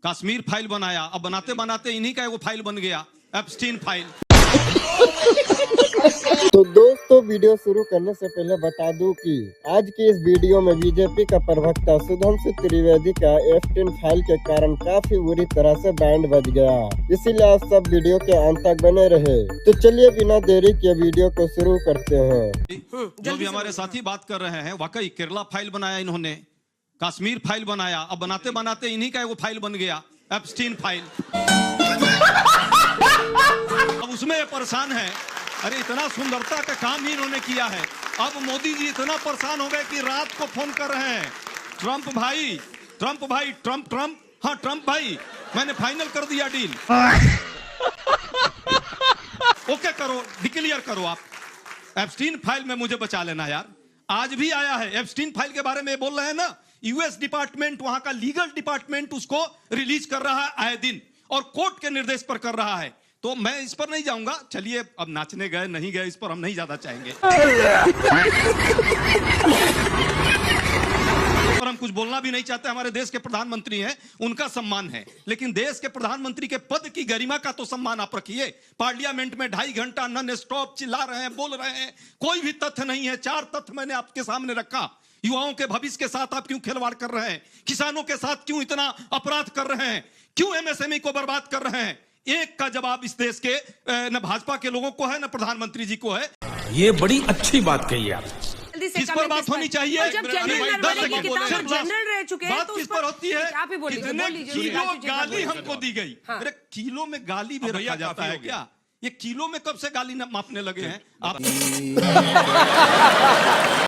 Kashmir file बनाया, अब बनाते बनाते इन्हीं का वो फाइल बन गया, एप्स्टीन फाइल। तो दोस्तों, वीडियो शुरू करने से पहले बता दूं कि आज की इस वीडियो में बीजेपी का प्रवक्ता सुधांशु त्रिवेदी का एप्स्टीन फाइल के कारण काफी बुरी तरह से बैंड बज गया। इसीलिए आप सब वीडियो के अंत तक बने रहे। तो चलिए बिना देरी के वीडियो को शुरू करते हैं। जो भी हमारे साथी बात कर रहे हैं, वाकई केरला फाइल बनाया इन्होंने, कश्मीर फाइल बनाया, अब बनाते बनाते इन्हीं का वो फाइल बन गया, एप्स्टीन फाइल। अब उसमें परेशान है, अरे इतना सुंदरता का काम ही इन्होंने किया है। अब मोदी जी इतना परेशान हो गए कि रात को फोन कर रहे हैं, ट्रंप भाई, ट्रंप हाँ ट्रंप भाई, मैंने फाइनल कर दिया डील, ओके करो, डिक्लेयर करो आप, एप्स्टीन फाइल में मुझे बचा लेना यार। आज भी आया है एप्स्टीन फाइल के बारे में, बोल रहे हैं ना, यूएस डिपार्टमेंट, वहां का लीगल डिपार्टमेंट उसको रिलीज कर रहा है आए दिन, और कोर्ट के निर्देश पर कर रहा है। तो मैं इस पर नहीं जाऊंगा, चलिए अब नाचने गए नहीं गए इस पर हम नहीं ज्यादा चाहेंगे। और हम कुछ बोलना भी नहीं चाहते, हमारे देश के प्रधानमंत्री हैं, उनका सम्मान है, लेकिन देश के प्रधानमंत्री के पद की गरिमा का तो सम्मान आप रखिए। पार्लियामेंट में 2.5 घंटा नॉन स्टॉप चिल्ला रहे हैं, बोल रहे हैं, कोई भी तथ्य नहीं है। 4 तथ्य मैंने आपके सामने रखा। युवाओं के भविष्य के साथ आप क्यों खिलवाड़ कर रहे हैं? किसानों के साथ क्यों इतना अपराध कर रहे हैं? क्यों एमएसएमई को बर्बाद कर रहे हैं? एक का जवाब इस देश के न भाजपा के लोगों को है, न प्रधानमंत्री जी को है। ये बड़ी अच्छी बात कही आप। किस पर बात होनी चाहिए? जब जनरल रह चुके हैं बात तो किस पर होती है? आप ही बोलिए, कितने किलो गाली हमको दी गई? हाँ। अरे किलो में गाली भी रखा जाता है क्या? ये किलो में कब से गाली मापने लगे हैं आप?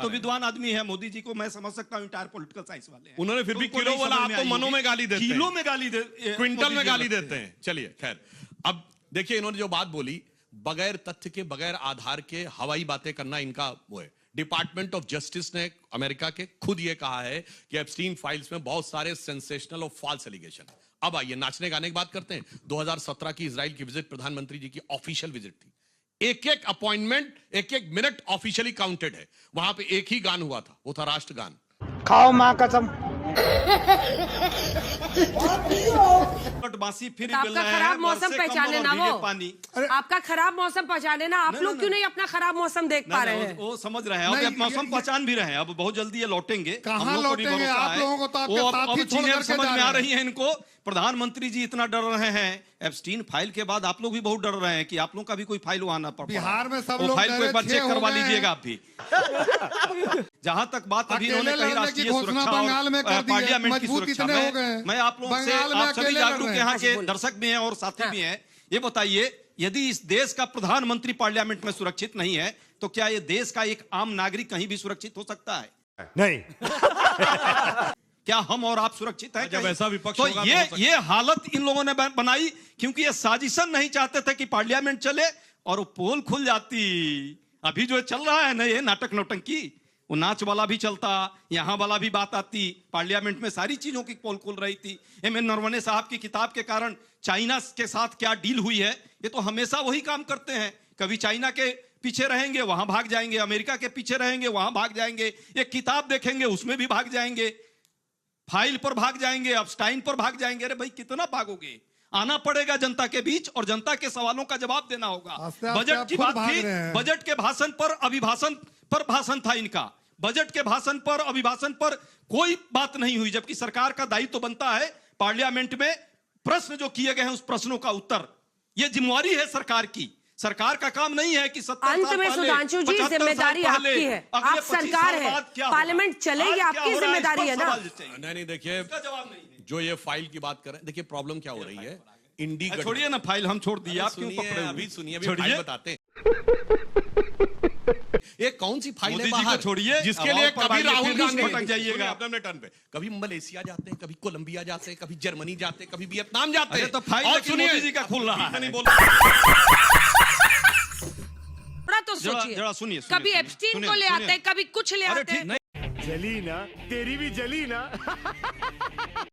तो विद्वान आदमी है, मोदी जी को मैं समझ सकता हूँ, इंटायर पॉलिटिकल साइंस वाले हैं। उन्होंने फिर भी किलो बोला, आप तो मनों में गाली देते हैं, किलो में गाली दे, क्विंटल में गाली देते हैं। चलिए खैर, अब देखिए इन्होंने जो बात बोली, बगैर तथ्य के, बगैर आधार के हवाई बातें करना इनका वो है। डिपार्टमेंट ऑफ जस्टिस ने अमेरिका के खुद ये कहा है कि एप्स्टीन फाइल्स में बहुत सारे सेंसेशनल और फॉल्स एलिगेशन है। अब आइए नाचने गाने की बात करते हैं। 2017 की इजराइल की विजिट प्रधानमंत्री जी की ऑफिशियल विजिट थी। एक अपॉइंटमेंट, एक मिनट ऑफिशियली काउंटेड है। वहां पे एक ही गान हुआ था, वो था राष्ट्रगान। खाओ मां कसम। फिर आपका खराब मौसम पहचाने ना, वो आपका खराब मौसम पहचाने ना, आप लोग क्यों नहीं अपना खराब मौसम देख पा रहे हैं? वो समझ रहे हैं, अब मौसम पहचान भी रहे हैं, अब बहुत जल्दी ये लौटेंगे। कहाँ लौटेंगे? आप लोगों को तो आपके साथ ही छोड़ करके समझ जा में रहे आ हैं। रही है इनको। प्रधानमंत्री जी इतना डर रहे हैं एप्स्टीन फाइल के बाद, आप लोग भी बहुत डर रहे हैं कि आप लोग का भी कोई फाइल वहां ना पड़। बिहार में सब वो लोग फाइल को एक बार चेक करवा लीजिएगा आप भी। जहां तक बात अभी इन्होंने कही राष्ट्रीय सुरक्षा और पार्लियामेंट की सुरक्षा में, मैं आप लोगों से, आप सभी जागरूक यहाँ के दर्शक भी हैं और साथी भी हैं, ये बताइए, यदि इस देश का प्रधानमंत्री पार्लियामेंट में सुरक्षित नहीं है तो क्या ये देश का एक आम नागरिक कहीं भी सुरक्षित हो सकता है? नहीं। क्या हम और आप सुरक्षित हैं? जब ऐसा विपक्ष तो होगा ये हालत इन लोगों ने बनाई क्योंकि ये साजिशन नहीं चाहते थे कि पार्लियामेंट चले और वो पोल खुल जाती। अभी जो चल रहा है ना ये नाटक नौटंकी, वो नाच वाला भी चलता, यहाँ वाला भी बात आती, पार्लियामेंट में सारी चीजों की पोल खुल रही थी। एम.एन. नरवणे साहब की किताब के कारण चाइना के साथ क्या डील हुई है, ये तो हमेशा वही काम करते हैं। कभी चाइना के पीछे रहेंगे, वहां भाग जाएंगे, अमेरिका के पीछे रहेंगे, वहां भाग जाएंगे, एक किताब देखेंगे उसमें भी भाग जाएंगे, फाइल पर भाग जाएंगे, एप्स्टाइन पर भाग जाएंगे। अरे भाई कितना भागोगे? आना पड़ेगा जनता के बीच और जनता के सवालों का जवाब देना होगा। बजट की बात थी, बजट के भाषण पर अभिभाषण पर भाषण था इनका, बजट के भाषण पर अभिभाषण पर कोई बात नहीं हुई, जबकि सरकार का दायित्व तो बनता है पार्लियामेंट में प्रश्न जो किए गए हैं उस प्रश्नों का उत्तर, ये जिम्मेवारी है सरकार की। सरकार का काम नहीं है कि 70 अंत में सुधांशु जी जिम्मेदारी आपकी है, आप सरकार है, पार्लियामेंट चलेगी, आपकी जिम्मेदारी है ना। नहीं देखिए, जो ये फाइल की बात कर रहे हैं, देखिए प्रॉब्लम क्या हो रही है। इंडी छोड़िए ना फाइल, हम छोड़ दिया, आप क्यों पकड़े? अभी सुनिए, अभी फाइल बताते हैं। ये कौन सी फाइल है बाहर, छोड़िए, जिसके लिए कभी राहुल गांधी भटक जाइएगा अपने टर्न पे, कभी मलेशिया जाते हैं, कभी कोलंबिया जाते हैं, कभी जर्मनी जाते हैं, कभी वियतनाम जाते हैं। तो फाइल मोदी जी का खुल रहा है, नहीं बोल तो सोचिए, सुनिए, कभी एप्स्टीन को ले आते हैं, कभी कुछ ले आते हैं। जली ना, तेरी भी जली ना।